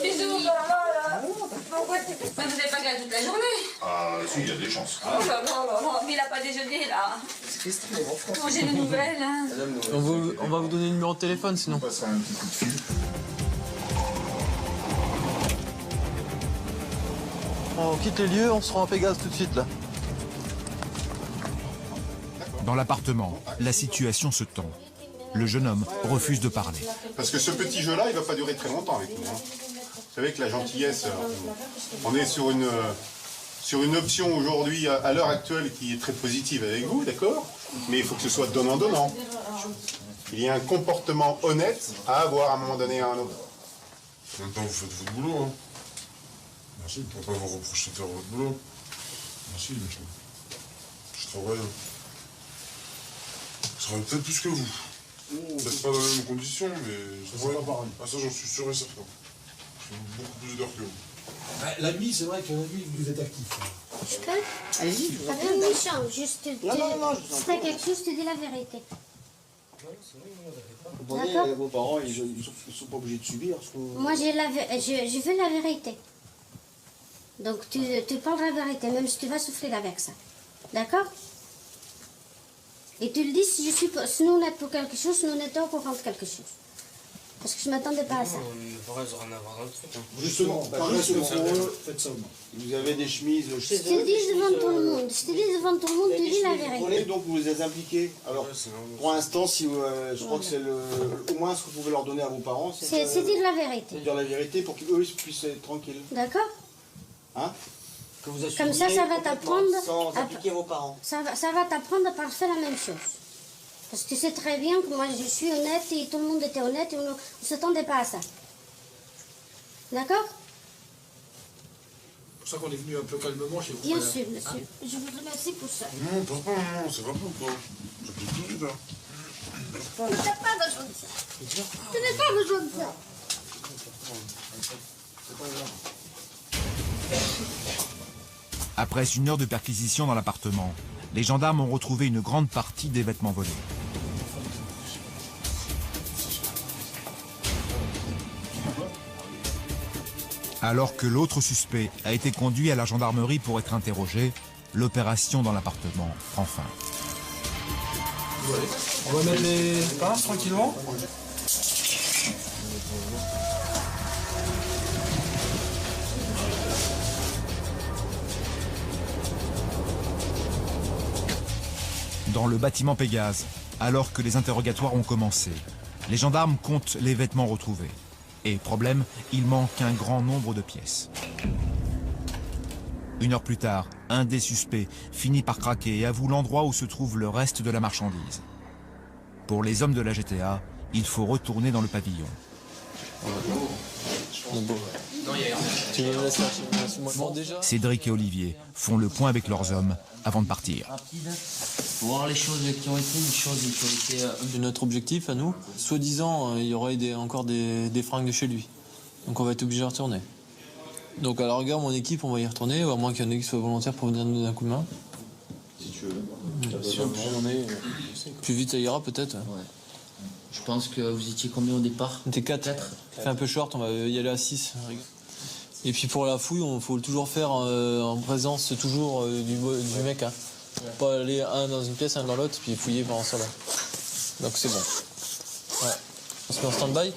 Bisous, là. Pourquoi vous n'avez pas gagné toute la journée? Ah, si, il y a des chances. Oh là là, mais il n'a pas déjeuné, là. Bon, j'ai des nouvelles, hein. On va vous donner le numéro de téléphone sinon. On passera un petit coup de fil. On quitte les lieux, on se rend à Pégase tout de suite là. Dans l'appartement, la situation se tend. Le jeune homme refuse de parler. Parce que ce petit jeu-là, il va pas durer très longtemps avec nous. Hein. Vous savez que la gentillesse, on est sur une option aujourd'hui, à l'heure actuelle, qui est très positive avec vous, d'accord? Mais il faut que ce soit donnant-donnant. Il y a un comportement honnête à avoir à un moment donné à un autre. En même temps, vous faites votre boulot, hein. Merci, on ne peut pas vous reprocher de faire votre boulot. Merci, je travaille. Je travaille peut-être plus que vous. Peut-être pas dans les mêmes conditions, mais je travaille. Ah, ça, j'en suis sûr et certain. Je fais beaucoup plus d'heures que vous. La nuit, c'est vrai que la nuit, vous êtes actif. Je peux? Allez-y. C'est pas méchant, juste si t'as quelque chose, je te dis la vérité. D'accord. Vos parents, ils sont pas obligés de subir. Moi, je veux la vérité. Donc, tu parles la vérité, même si tu vas souffrir avec ça. D'accord? Et tu le dis si je suis honnête pour quelque chose, honnête pour rendre quelque chose. Parce que je ne m'attendais pas à ça. Justement, faites ça. Vous avez des chemises. Je te dis devant tout le monde. Je te dis devant tout le monde, tu dis la vérité. Prenez, donc vous les impliquez. Alors, pour l'instant, si je crois que c'est au moins ce que vous pouvez leur donner à vos parents. C'est dire la vérité. C'est dire la vérité pour qu'eux puissent être tranquilles. D'accord? Hein? Comme ça va t'apprendre. Sans impliquer vos parents. Ça va t'apprendre à faire la même chose. Parce que tu sais très bien que moi je suis honnête et tout le monde était honnête et on ne s'attendait pas à ça. D'accord? C'est pour ça qu'on est venu un peu calmement chez vous. Bien sûr, monsieur. Je vous remercie pour ça. Non, papa, non, c'est pas pour toi. Ça peut tout vite, hein. Tu n'as pas besoin de ça. Tu n'as pas besoin de ça. Après une heure de perquisition dans l'appartement, les gendarmes ont retrouvé une grande partie des vêtements volés. Alors que l'autre suspect a été conduit à la gendarmerie pour être interrogé, l'opération dans l'appartement prend fin. On va mettre les pinces tranquillement. Dans le bâtiment Pégase, alors que les interrogatoires ont commencé, les gendarmes comptent les vêtements retrouvés. Et problème, il manque un grand nombre de pièces. Une heure plus tard, un des suspects finit par craquer et avoue l'endroit où se trouve le reste de la marchandise. Pour les hommes de la GTA, il faut retourner dans le pavillon. Cédric et Olivier font le point avec leurs hommes avant de partir. Pour voir les choses qui ont été, de notre objectif à nous. Soi-disant, il y aurait encore des fringues de chez lui. Donc on va être obligé de retourner. Donc à la rigueur, mon équipe, on va y retourner, ou à moins qu'il y en ait qui soient volontaires pour venir nous donner un coup de main. Si tu veux. Plus vite ça ira peut-être. Ouais. Je pense que vous étiez combien au départ? On était 4. Ça fait un peu short, on va y aller à 6. Et puis pour la fouille, il faut toujours faire en présence toujours du mec. Hein. Pas aller un dans une pièce, un dans l'autre, puis fouiller pendant ça là. Donc c'est bon. Ouais. On se met en stand-by.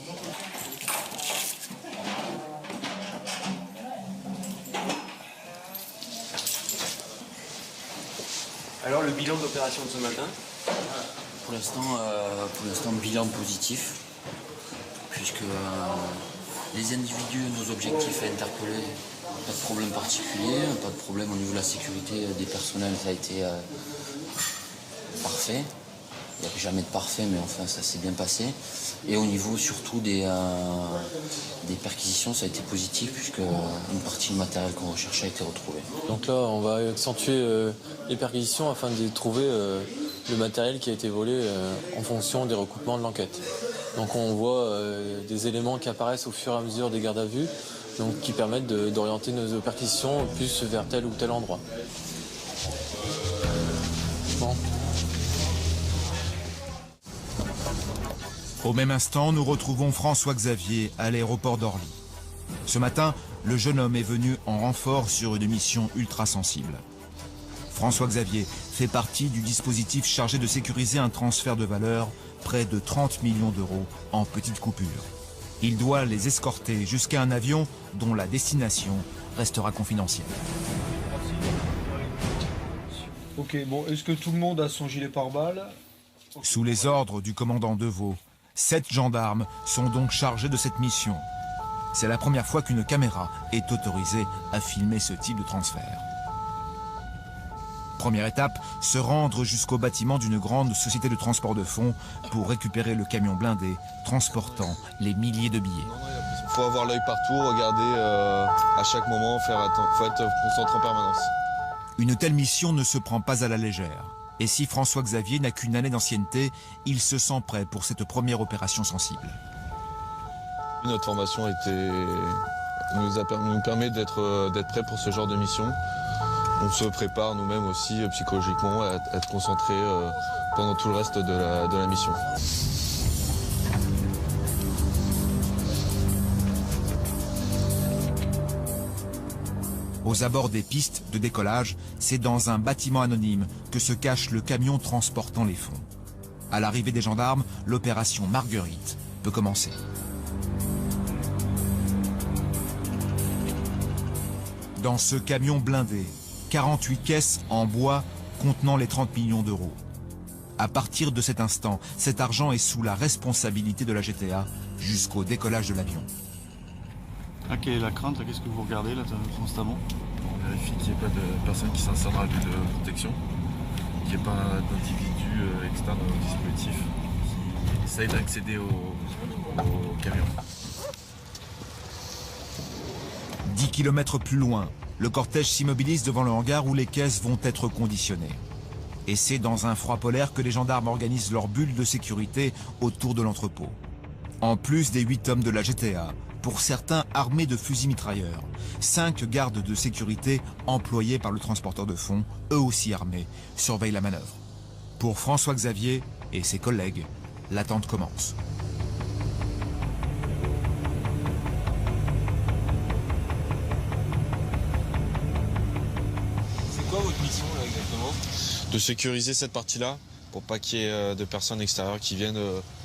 Alors le bilan d'opération de ce matin? Pour l'instant, bilan positif, puisque les individus, nos objectifs à interpeller, pas de problème particulier, pas de problème au niveau de la sécurité des personnels, ça a été parfait. Il n'y a jamais de parfait, mais enfin ça s'est bien passé. Et au niveau surtout des perquisitions, ça a été positif, puisque une partie du matériel qu'on recherchait a été retrouvée. Donc là, on va accentuer les perquisitions afin de trouver le matériel qui a été volé en fonction des recoupements de l'enquête. Donc on voit des éléments qui apparaissent au fur et à mesure des gardes à vue, donc qui permettent d'orienter nos perquisitions plus vers tel ou tel endroit. Bon. Au même instant, nous retrouvons François Xavier à l'aéroport d'Orly. Ce matin, le jeune homme est venu en renfort sur une mission ultra sensible. François Xavier fait partie du dispositif chargé de sécuriser un transfert de valeur près de 30 millions d'euros en petites coupures. Il doit les escorter jusqu'à un avion dont la destination restera confidentiel. Ok, bon, est-ce que tout le monde a son gilet pare-balles? Sous les ordres du commandant Deveau, 7 gendarmes sont donc chargés de cette mission. C'est la première fois qu'une caméra est autorisée à filmer ce type de transfert. Première étape, se rendre jusqu'au bâtiment d'une grande société de transport de fonds pour récupérer le camion blindé transportant les milliers de billets. Il faut avoir l'œil partout, regarder à chaque moment, faut être concentré en permanence. Une telle mission ne se prend pas à la légère. Et si François-Xavier n'a qu'une année d'ancienneté, il se sent prêt pour cette première opération sensible. Notre formation nous permet d'être prêt pour ce genre de mission. On se prépare nous-mêmes aussi psychologiquement à être concentré pendant tout le reste de la mission. Aux abords des pistes de décollage, c'est dans un bâtiment anonyme que se cache le camion transportant les fonds. À l'arrivée des gendarmes, l'opération Marguerite peut commencer. Dans ce camion blindé, 48 caisses en bois contenant les 30 millions d'euros. À partir de cet instant, cet argent est sous la responsabilité de la GTA jusqu'au décollage de l'avion. Ah, quelle est la crainte? Qu'est-ce que vous regardez là constamment? On vérifie qu'il n'y ait pas de personne qui s'insère dans la bulle de protection, qu'il n'y ait pas d'individu externe au dispositif qui essaye d'accéder au camion. 10 km plus loin, le cortège s'immobilise devant le hangar où les caisses vont être conditionnées. Et c'est dans un froid polaire que les gendarmes organisent leur bulle de sécurité autour de l'entrepôt. En plus des 8 hommes de la GTA, pour certains armés de fusils mitrailleurs, 5 gardes de sécurité employés par le transporteur de fonds, eux aussi armés, surveillent la manœuvre. Pour François-Xavier et ses collègues, l'attente commence. C'est quoi votre mission là exactement? De sécuriser cette partie-là pour pas qu'il y ait de personnes extérieures qui viennent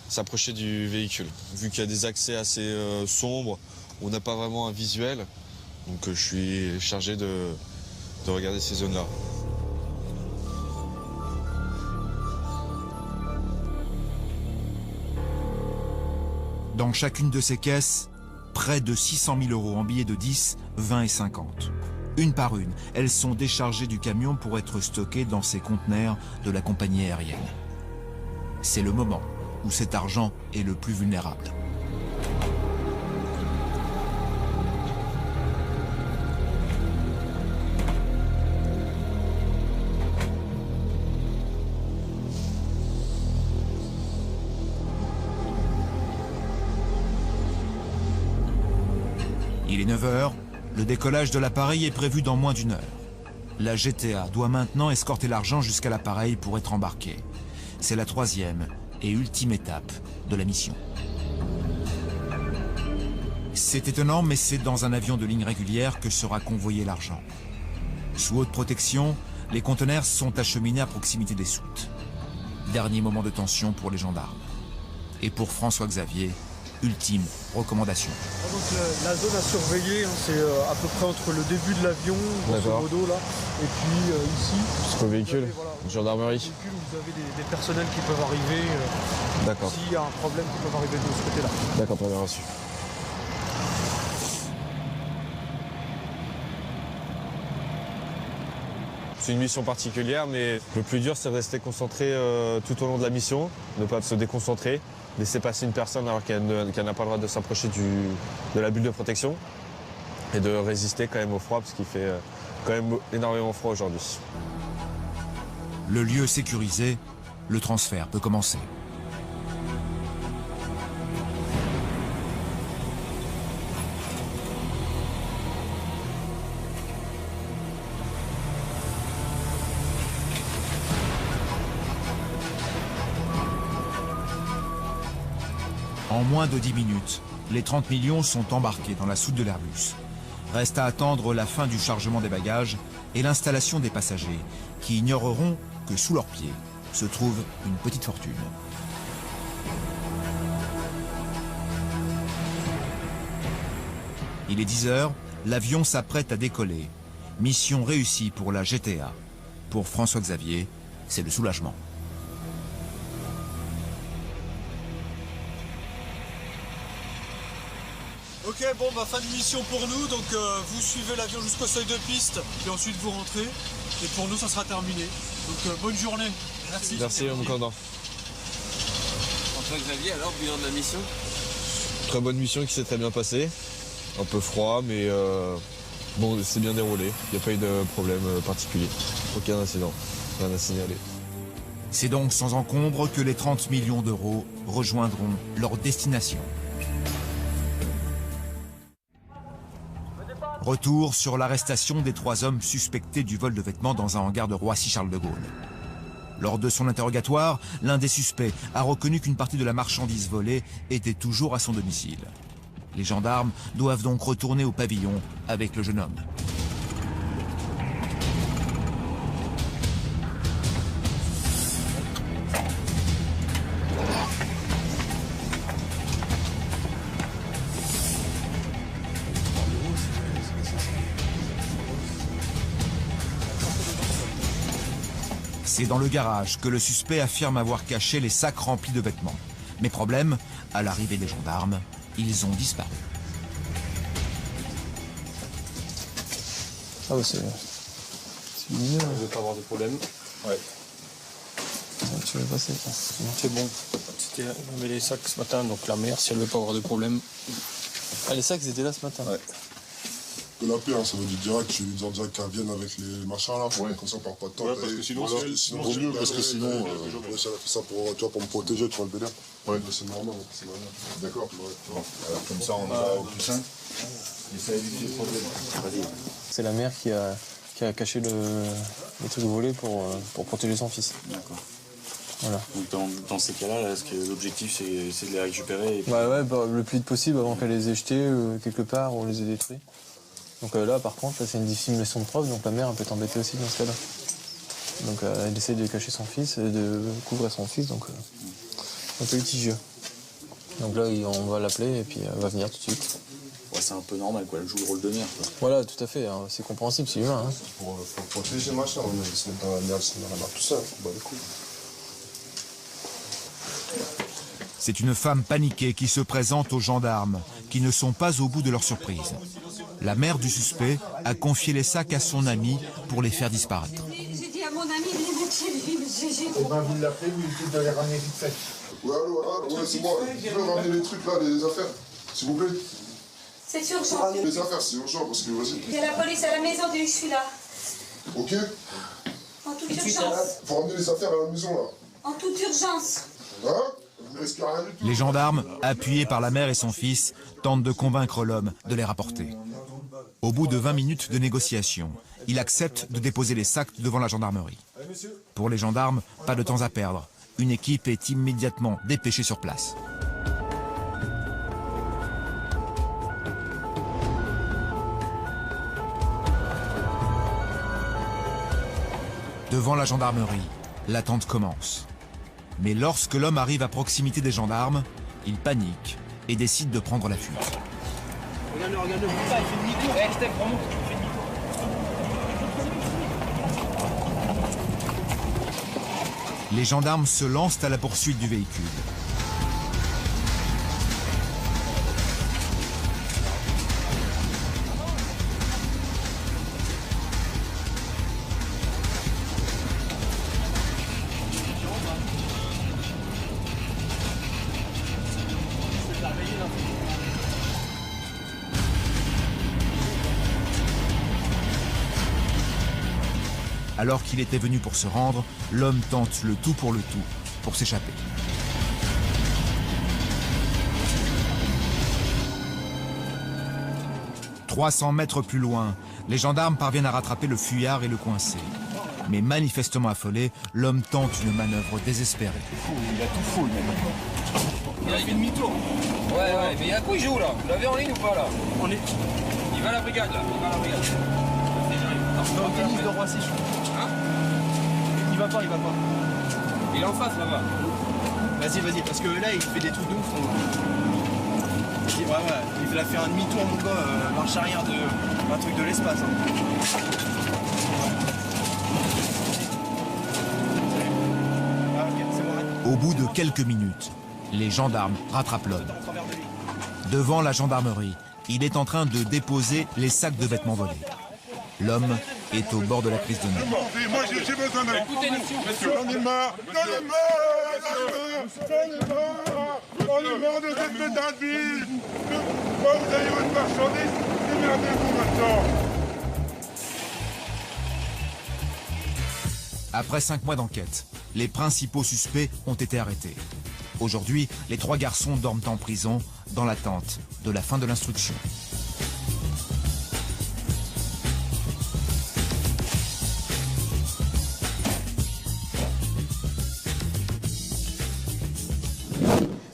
s'approcher du véhicule. Vu qu'il y a des accès assez sombres, on n'a pas vraiment un visuel, donc je suis chargé de regarder ces zones-là. Dans chacune de ces caisses, près de 600 000 € en billets de 10, 20 et 50. Une par une, elles sont déchargées du camion pour être stockées dans ces conteneurs de la compagnie aérienne. C'est le moment où cet argent est le plus vulnérable. Il est 9 h, le décollage de l'appareil est prévu dans moins d'1 heure. La GTA doit maintenant escorter l'argent jusqu'à l'appareil pour être embarqué. C'est la 3e et ultime étape de la mission. C'est étonnant, mais c'est dans un avion de ligne régulière que sera convoyé l'argent. Sous haute protection, les conteneurs sont acheminés à proximité des soutes. Dernier moment de tension pour les gendarmes. Et pour François-Xavier, ultime recommandation. Donc la zone à surveiller, hein, c'est à peu près entre le début de l'avion, grosso modo là, et puis ici. Jusqu'au véhicule, gendarmerie. Véhicule où vous avez des personnels qui peuvent arriver. D'accord. S'il y a un problème, qui peuvent arriver de ce côté-là. D'accord, très bien reçu. C'est une mission particulière, mais le plus dur, c'est de rester concentré tout au long de la mission, ne pas se déconcentrer, laisser passer une personne alors qu'elle n'a pas le droit de s'approcher de la bulle de protection et de résister quand même au froid, parce qu'il fait quand même énormément froid aujourd'hui. Le lieu sécurisé, le transfert peut commencer. En moins de 10 minutes, les 30 millions sont embarqués dans la soute de l'Airbus. Reste à attendre la fin du chargement des bagages et l'installation des passagers, qui ignoreront que sous leurs pieds se trouve une petite fortune. Il est 10 h, l'avion s'apprête à décoller. Mission réussie pour la GTA. Pour François Xavier, c'est le soulagement. Ok, bon, bah fin de mission pour nous, donc vous suivez l'avion jusqu'au seuil de piste, et ensuite vous rentrez, et pour nous ça sera terminé. Donc bonne journée. Merci. Merci, mon commandant. François Xavier, alors, bilan de la mission? Très bonne mission qui s'est très bien passée. Un peu froid, mais bon, c'est bien déroulé. Il n'y a pas eu de problème particulier. Aucun incident. Rien à signaler. C'est donc sans encombre que les 30 millions d'euros rejoindront leur destination. Retour sur l'arrestation des 3 hommes suspectés du vol de vêtements dans un hangar de Roissy-Charles de Gaulle. Lors de son interrogatoire, l'un des suspects a reconnu qu'une partie de la marchandise volée était toujours à son domicile. Les gendarmes doivent donc retourner au pavillon avec le jeune homme. C'est dans le garage que le suspect affirme avoir caché les sacs remplis de vêtements. Mais problème, à l'arrivée des gendarmes, ils ont disparu. Ah ouais, c'est lumineux. Je ne vais pas avoir de problème. Ouais. Tu veux passer ça? C'est bon. On met les sacs ce matin, donc la mère, si elle veut pas avoir de problème. Ah, les sacs, ils étaient là ce matin? Ouais. Je peux l'appeler, hein, ça va du direct, je vais lui dire direct qu'elle vienne avec les machins là, ouais. Comme ça on perd pas de temps. Ouais, parce que sinon, voilà, vaut mieux, parce que sinon. Ouais, ça fait ça pour, tu vois, pour me protéger, tu vois le délire. Ouais. C'est normal, c'est normal. D'accord. Ouais. Alors, comme ça on va au plus simple. Et ça évite les problèmes. Vas-y. C'est la mère qui a caché les trucs volés pour protéger son fils. D'accord. Voilà. Donc dans ces cas-là, là, l'objectif c'est de les récupérer et puis... Ouais, bah, le plus vite possible avant qu'elle les ait jetés quelque part ou les ait détruits. Donc là, par contre, c'est une difficile leçon de preuve, donc la mère elle peut t'embêter aussi dans ce cas-là. Donc elle essaie de cacher son fils, de couvrir son fils, donc un peu litigieux. Donc là, on va l'appeler et puis elle va venir tout de suite. Ouais, c'est un peu normal, quoi. Elle joue le rôle de mère, quoi. Voilà, tout à fait, hein. C'est compréhensible, c'est humain. Hein. Pour protéger le machin, on se met dans la merde, c'est dans la merde tout ça. Bah, du coup. C'est une femme paniquée qui se présente aux gendarmes, qui ne sont pas au bout de leur surprise. La mère du suspect a confié les sacs à son ami pour les faire disparaître. J'ai dit à mon ami de les mettre chez lui, monsieur. Eh ben, vous l'appelez, vous lui dites de les ramener vite fait. Ouais, allô, ouais, c'est moi. Je veux ramener les trucs là, les affaires, s'il vous plaît. C'est urgent. Les affaires, c'est urgent parce que vas-y. Il y a la police à la maison dès que je suis là. Ok. En toute urgence. Faut ramener les affaires à la maison là. En toute urgence. Hein? Vous ne risquez rien du tout. Les gendarmes, appuyés par la mère et son fils, tentent de convaincre l'homme de les rapporter. Au bout de 20 minutes de négociation, il accepte de déposer les sacs devant la gendarmerie. Pour les gendarmes, pas de temps à perdre. Une équipe est immédiatement dépêchée sur place. Devant la gendarmerie, l'attente commence. Mais lorsque l'homme arrive à proximité des gendarmes, il panique et décide de prendre la fuite. Regarde-le, regarde-le. Ça, il fait demi-tour. Eh, Steph, remonte. Il fait demi-tour. Les gendarmes se lancent à la poursuite du véhicule. Alors qu'il était venu pour se rendre, l'homme tente le tout pour s'échapper. « 300 mètres plus loin, les gendarmes parviennent à rattraper le fuyard et le coincer. Mais manifestement affolé, l'homme tente une manœuvre désespérée. Il a tout fou, le mec. Il a fait demi-tour. Ouais, mais il y a quoi il joue là? Vous l'avez en ligne ou pas là? On est... Il va à la brigade là. Il va à la brigade. Non, tennis de Roissy, je crois. Hein? Il va pas. Il est en face là-bas. Vas-y, parce que là il fait des trucs de ouf. Il a fait un demi-tour, mon gars, marche arrière d'un truc de l'espace. Au bout de quelques minutes, les gendarmes rattrapent l'homme. Devant la gendarmerie, il est en train de déposer les sacs de vêtements volés. L'homme est au bord de la crise de nerfs. Moi j'ai besoin d'un... Écoutez-nous, j'en ai marre. J'en ai marre de cette méthode de vie. Vous avez votre marchandise, démerdez-vous maintenant. Après 5 mois d'enquête, les principaux suspects ont été arrêtés. Aujourd'hui, les 3 garçons dorment en prison dans l'attente de la fin de l'instruction.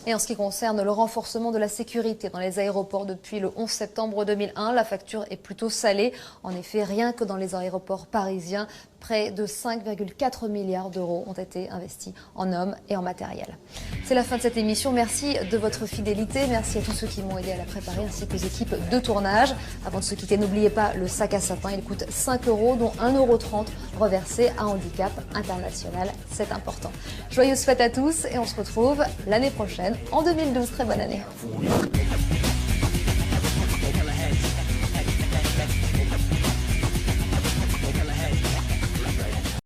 Et en ce qui concerne le renforcement de la sécurité dans les aéroports depuis le 11 septembre 2001, la facture est plutôt salée. En effet, rien que dans les aéroports parisiens, près de 5,4 milliards d'euros ont été investis en hommes et en matériel. C'est la fin de cette émission. Merci de votre fidélité. Merci à tous ceux qui m'ont aidé à la préparer ainsi qu'aux équipes de tournage. Avant de se quitter, n'oubliez pas le sac à sapin. Il coûte 5 €, dont 1,30 € reversé à Handicap International. C'est important. Joyeuses fêtes à tous et on se retrouve l'année prochaine en 2012. Très bonne année.